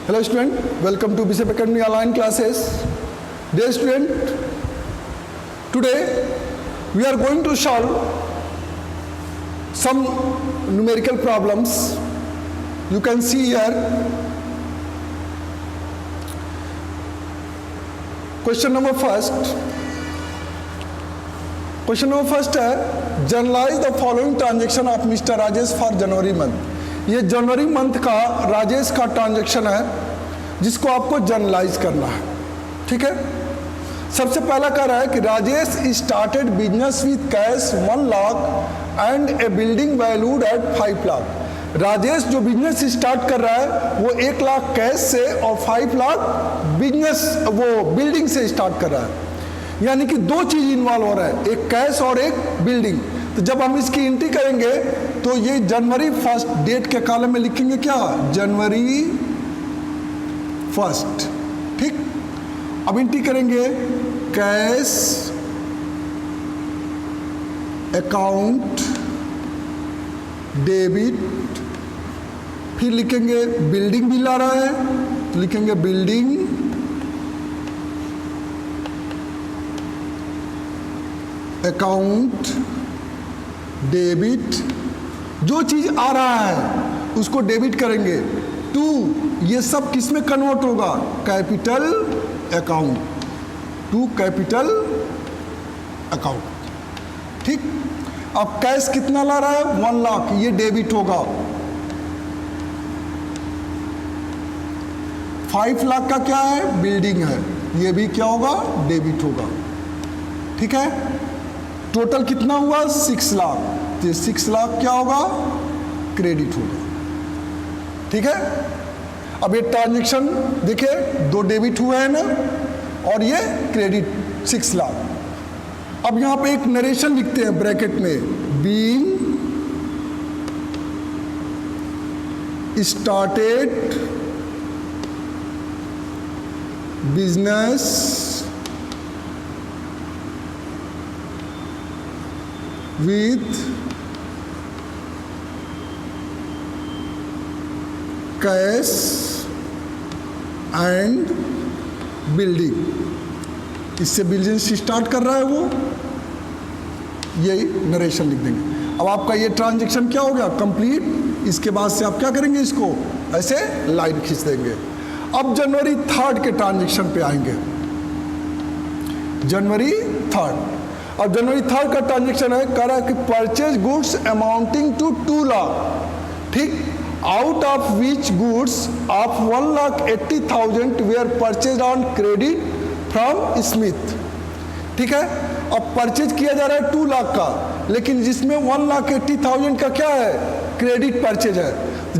Hello student, welcome to BCP Academy online classes. Dear student, today we are going to solve some numerical problems. You can see here question number first है journalise the following transaction of mister Rajesh for January month. ये जनवरी month का राजेश का transaction है जिसको आपको generalise करना है। ठीक है, सबसे पहला कह रहा है कि Rajesh started business with cash 1 lakh and A building valued at 5 lakh. Rajesh जो बिजनेस स्टार्ट कर रहा है वो 1 लाख कैश से और 5 लाख बिजनेस वो बिल्डिंग से स्टार्ट कर रहा है, यानी कि दो चीज इन्वॉल्व हो रहा है, एक कैश और एक बिल्डिंग। तो जब हम इसकी एंट्री करेंगे तो ये जनवरी 1 डेट के कॉलम में लिखेंगे क्या, जनवरी 1। ठीक, अब एंट्री करेंगे कैश अकाउंट डेबिट, फिर लिखेंगे बिल्डिंग बिल आ रहा है तो लिखेंगे बिल्डिंग अकाउंट डेबिट। जो चीज आ रहा है उसको डेबिट करेंगे टू, ये सब किस में कन्वर्ट होगा, capital account, to capital account. ठीक, अब कैश कितना ला रहा है 1 लाख, ये डेबिट होगा। 5 लाख का क्या है, बिल्डिंग है, ये भी क्या होगा, डेबिट होगा। ठीक है, टोटल कितना हुआ 6 लाख, तो 6 लाख क्या होगा, क्रेडिट होगा। ठीक है, अब ये ट्रांजैक्शन देखिए दो डेबिट हुए हैं ना और ये क्रेडिट 6 लाख। अब यहां पे एक नरेशन लिखते हैं ब्रैकेट में, being started business with cash and building। इससे बिजनेस स्टार्ट कर रहा है वो, यही नरेशन लिख देंगे। अब आपका ये ट्रांजैक्शन क्या हो गया, कंप्लीट। इसके बाद से आप क्या करेंगे, इसको ऐसे लाइन खींच देंगे। अब जनवरी 3 के ट्रांजैक्शन पे आएंगे, जनवरी 3। अब जनवरी 3 का ट्रांजैक्शन है, कह रहा है कि purchase goods amounting to 2 lakh. ठीक, out of which goods of 1,80,000 where purchase on credit from Smith. ठीक है, अब परचेज किया जा रहा है 2 लाख का, लेकिन जिसमें 1,80,000 का क्या है, क्रेडिट परचेज है।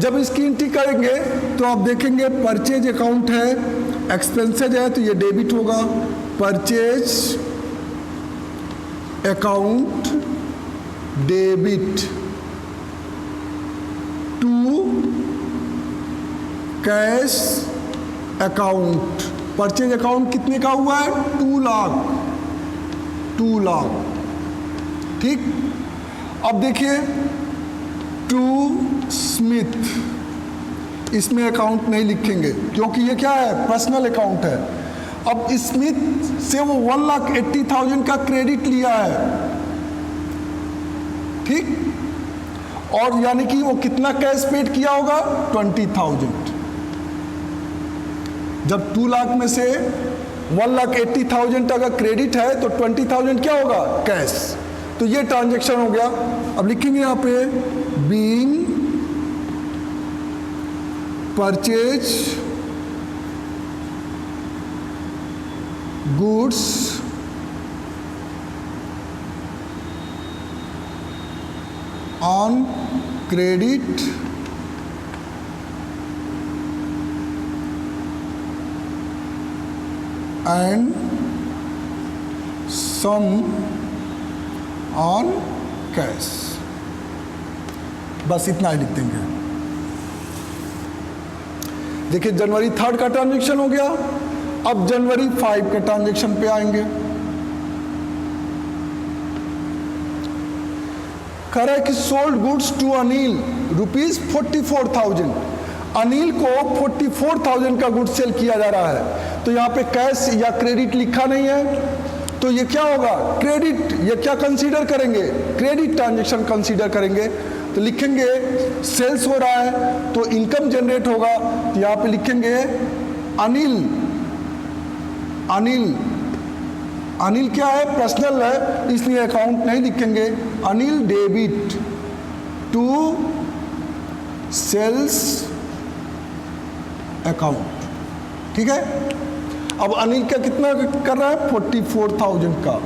जब इसकी एंट्री करेंगे तो आप देखेंगे परचेज अकाउंट है, एक्सपेंसेज है तो ये डेबिट होगा, purchase account debit to cash account. Purchase account कितने का हुआ है, 2 लाख। ठीक, अब देखिए टू स्मिथ, इसमें अकाउंट नहीं लिखेंगे क्योंकि ये क्या है, पर्सनल अकाउंट है। अब स्मिथ से वो 1,80,000 का क्रेडिट लिया है। ठीक, और यानी कि वो कितना कैश पेड किया होगा, 20,000। जब 2 लाख में से 1,80,000 अगर क्रेडिट है तो 20,000 क्या होगा, कैश। तो ये ट्रांजैक्शन हो गया। अब लिखेंगे यहां पे being purchase goods on credit and sum on cash. बस इतना ही लिख देंगे। देखिए जनवरी 3 का ट्रांजैक्शन हो गया। अब जनवरी 5 के ट्रांजैक्शन पे आएंगे। कह रहा है कि sold goods to Anil ₹44,000। Anil को 44,000 का गुड्स सेल किया जा रहा है, तो यहाँ पे कैश या क्रेडिट लिखा नहीं है, तो ये क्या होगा, क्रेडिट। ये क्या कंसीडर करेंगे, क्रेडिट ट्रांजेक्शन कंसीडर करेंगे। तो लिखेंगे सेल्स हो रहा है तो इनकम जनरेट होगा, तो यहाँ पे लिखेंगे अनिल। अनिल अनिल क्या है, पर्सनल है, इसलिए अकाउंट नहीं लिखेंगे। Anil debit to sales account, ठीक है। अब अनिल का कितना कर रहा है, 44,000 का,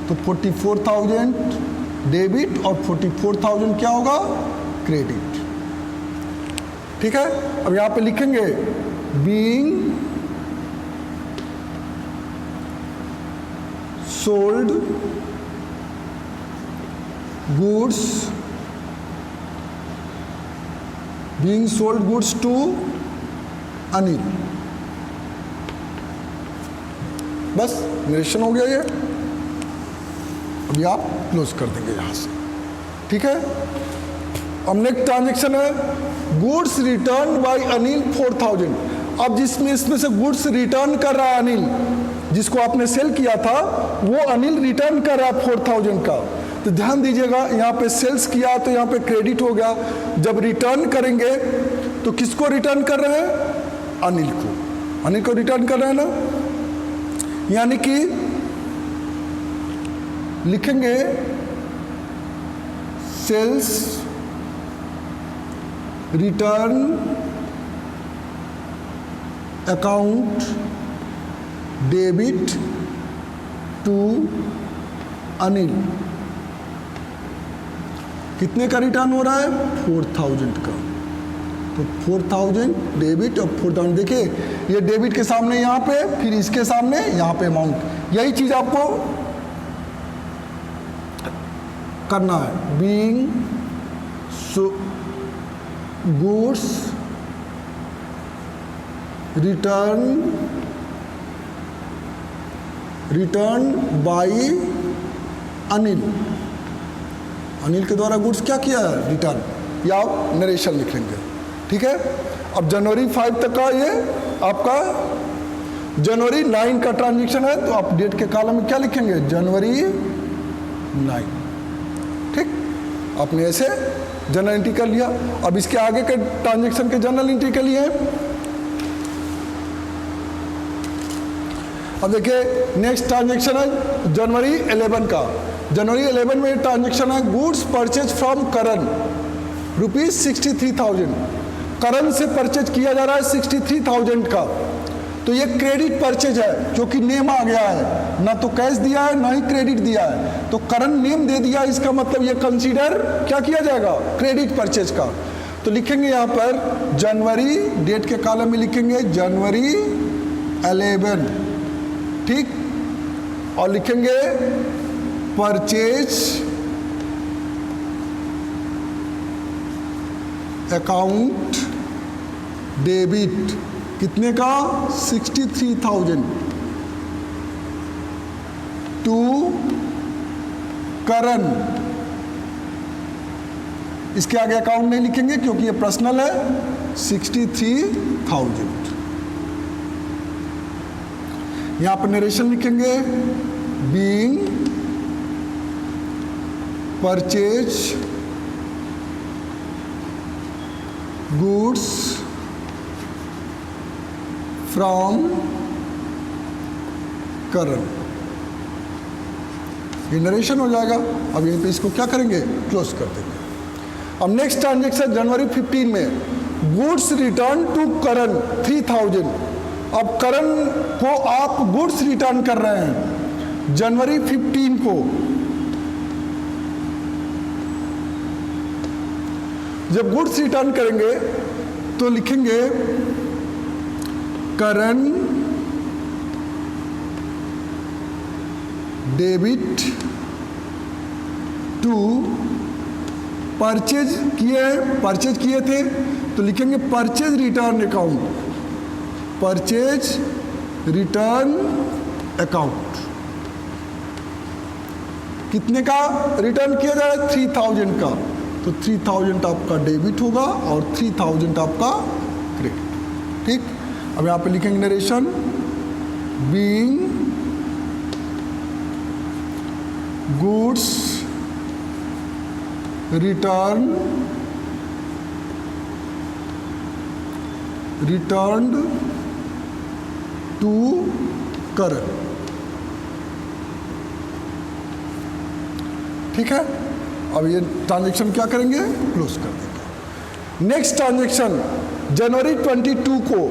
तो 44,000 डेबिट और 44,000 क्या होगा, क्रेडिट, ठीक है। अब यहां पे लिखेंगे being sold goods, being sold goods to Anil. बस नरेशन हो गया ये। अभी आप क्लोज कर देंगे यहां से, ठीक है। अब नेक्स्ट ट्रांजेक्शन है गुड्स रिटर्न बाय अनिल 4,000। अब जिसमें इसमें से गुड्स रिटर्न कर रहा है अनिल, जिसको आपने सेल किया था, वो अनिल रिटर्न कर रहा है 4,000 का। तो ध्यान दीजिएगा, यहाँ पे सेल्स किया तो यहाँ पे क्रेडिट हो गया। जब रिटर्न करेंगे तो किसको रिटर्न कर रहे हैं, अनिल को। अनिल को रिटर्न कर रहे हैं ना, यानी कि लिखेंगे sales return account debit to Anil. कितने का रिटर्न हो रहा है, 4,000 का। तो 4,000 डेबिट और 4,000, देखिए ये डेबिट के सामने यहाँ पे, फिर इसके सामने यहाँ पे अमाउंट। यही चीज आपको करना है। Being goods return by Anil. Anil के द्वारा गुड्स क्या किया है, रिटर्न, या आप नरेशन लिख लेंगे, ठीक है। अब जनवरी 5 तक का ये आपका जनवरी 9 का ट्रांजेक्शन है, तो आप डेट के कॉलम में क्या लिखेंगे, जनवरी 9, ठीक। आपने ऐसे जनरल एंट्री कर लिया। अब इसके आगे के ट्रांजेक्शन के जनरल एंट्री के लिए अब देखिए नेक्स्ट ट्रांजेक्शन है जनवरी 11 का। जनवरी 11 में ट्रांजेक्शन है गुड्स परचेज फ्रॉम करण ₹63,000। करण से परचेज किया जा रहा है 63,000 का। तो ये क्रेडिट परचेज है, क्योंकि नेम आ गया है, ना तो कैश दिया है ना ही क्रेडिट दिया है, तो करण नेम दे दिया, इसका मतलब ये कंसीडर क्या किया जाएगा, क्रेडिट परचेज का। तो लिखेंगे यहाँ पर जनवरी, डेट के कॉलम में लिखेंगे जनवरी 11, ठीक। और लिखेंगे परचेज अकाउंट डेबिट, कितने का, 63,000 टू करण। इसके आगे अकाउंट नहीं लिखेंगे क्योंकि ये पर्सनल है, 63,000। यहां पर नरेशन लिखेंगे बीइंग परचेज गुड्स फ्रॉम करण। ये नरेशन हो जाएगा। अब यहीं पे इसको क्या करेंगे, क्लोज कर देंगे। अब नेक्स्ट ट्रांजेक्शन जनवरी 15 में गुड्स रिटर्न टू करण 3,000। अब करण को आप गुड्स रिटर्न कर रहे हैं जनवरी 15 को। जब गुड्स रिटर्न करेंगे तो लिखेंगे करण डेबिट टू परचेज किए थे, तो लिखेंगे purchase return account, purchase return account. कितने का रिटर्न किया जा रहा है, 3,000 का। तो 3,000 आपका डेबिट होगा और 3,000 आपका क्रेडिट। ठीक, अब यहाँ पे लिखेंगे narration being goods returned to current। ठीक है, अब ये ट्रांजेक्शन क्या करेंगे, क्लोज कर देंगे। नेक्स्ट ट्रांजेक्शन जनवरी 22 को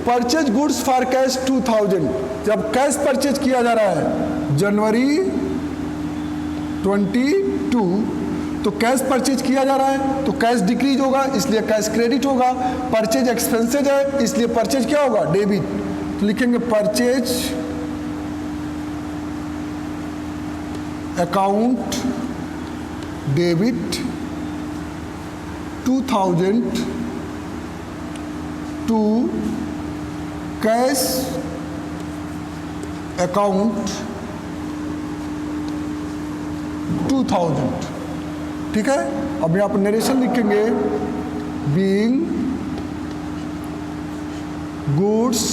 परचेज गुड्स फॉर कैश 2000, जब कैश परचेज किया जा रहा है जनवरी 22, तो कैश परचेज किया जा रहा है तो कैश डिक्रीज होगा, इसलिए कैश क्रेडिट होगा। परचेज एक्सपेंसेज है, इसलिए परचेज क्या होगा, डेबिट। तो लिखेंगे purchase account debit 2000 to cash account 2000। ठीक है, अब यहाँ पर नरेशन लिखेंगे being goods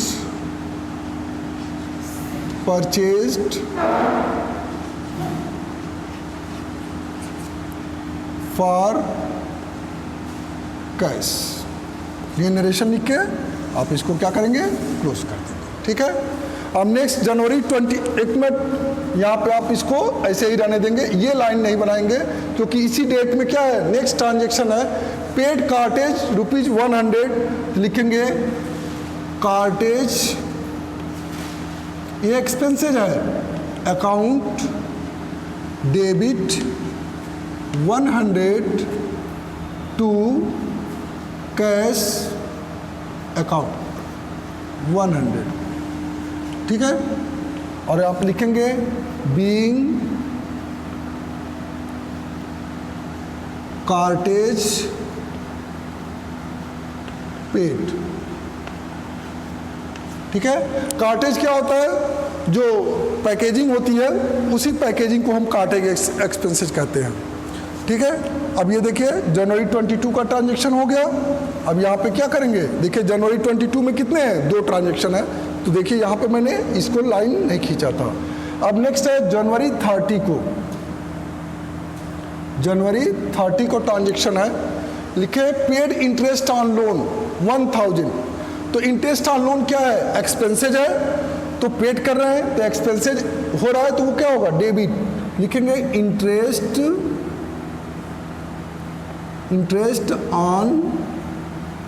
purchased for cash. ये नरेशन लिख के आप इसको क्या करेंगे, क्लोज कर देंगे। ठीक है, अब नेक्स्ट जनवरी 21 में यहाँ पे आप इसको ऐसे ही रहने देंगे, ये लाइन नहीं बनाएंगे क्योंकि इसी डेट में क्या है, नेक्स्ट ट्रांजेक्शन है पेड कार्टेज ₹100। लिखेंगे कार्टेज, ये एक्सपेंसेज है, account debit 100 to cash account 100। ठीक है, और आप लिखेंगे बीइंग कार्टेज पेड। ठीक है, कार्टेज क्या होता है, जो पैकेजिंग होती है उसी पैकेजिंग को हम कार्टेज एक्सपेंसेस कहते हैं। ठीक है, अब ये देखिए जनवरी 22 का ट्रांजेक्शन हो गया। अब यहाँ पे क्या करेंगे, देखिए जनवरी 22 में कितने हैं, 2 ट्रांजेक्शन है, तो देखिए यहाँ पे मैंने इसको लाइन नहीं खींचा था। अब नेक्स्ट है जनवरी 30 को, जनवरी 30 को ट्रांजेक्शन है, लिखे पेड इंटरेस्ट ऑन लोन 1000। तो इंटरेस्ट ऑन लोन क्या है, एक्सपेंसेज है, तो पेड कर रहे हैं तो एक्सपेंसेज हो रहा है तो वो क्या होगा, डेबिट। लिखेंगे interest on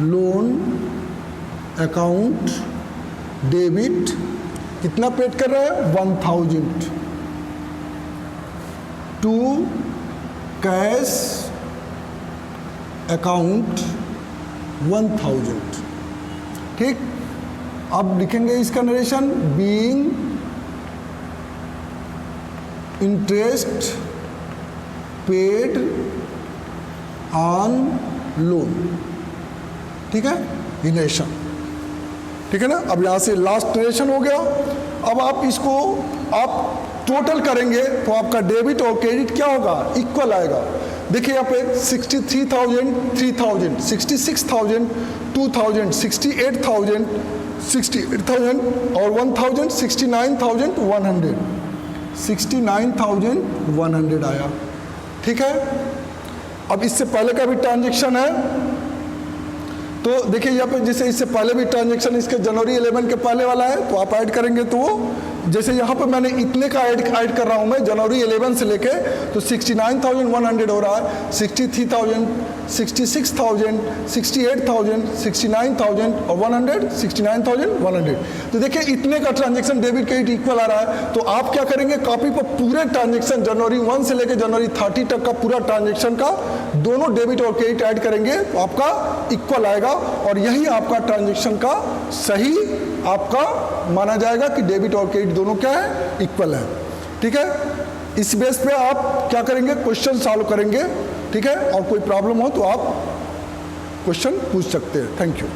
loan account debit, कितना पेड कर रहा है, 1000 टू कैश अकाउंट 1000। ठीक, अब लिखेंगे इसका narration being interest paid on loan. ठीक है, ये नरेशन। ठीक है ना, अब यहाँ से लास्ट नरेशन हो गया। अब आप इसको आप टोटल करेंगे तो आपका डेबिट और क्रेडिट क्या होगा, इक्वल आएगा। देखिए यहाँ पे 63,000 3000, 66,000 2000, 68,000 और 1000, 69,100, 69,100 आया। ठीक है, अब इससे पहले का भी ट्रांजेक्शन है, तो देखिए यहाँ पे जैसे इससे पहले भी ट्रांजेक्शन इसके जनवरी 11 के पहले वाला है, तो आप ऐड करेंगे तो वो जैसे यहाँ पे मैंने इतने का ऐड कर रहा हूँ मैं जनवरी 11 से लेके, तो 69,100 हो रहा है, 63,000, 66,000, 68,000, 69,000 और 100, 69,100। तो देखिए इतने का ट्रांजेक्शन डेबिट क्रेडिट इक्वल आ रहा है। तो आप क्या करेंगे, कॉपी पर पूरे ट्रांजेक्शन जनवरी 1 से लेकर जनवरी 30 तक का पूरा ट्रांजेक्शन का दोनों डेबिट और क्रेडिट ऐड करेंगे तो आपका इक्वल आएगा, और यही आपका ट्रांजेक्शन का सही आपका माना जाएगा कि डेबिट और क्रेडिट दोनों क्या है, इक्वल है। ठीक है, इस बेस पे आप क्या करेंगे, क्वेश्चन सॉल्व करेंगे। ठीक है, और कोई प्रॉब्लम हो तो आप क्वेश्चन पूछ सकते हैं। Thank you.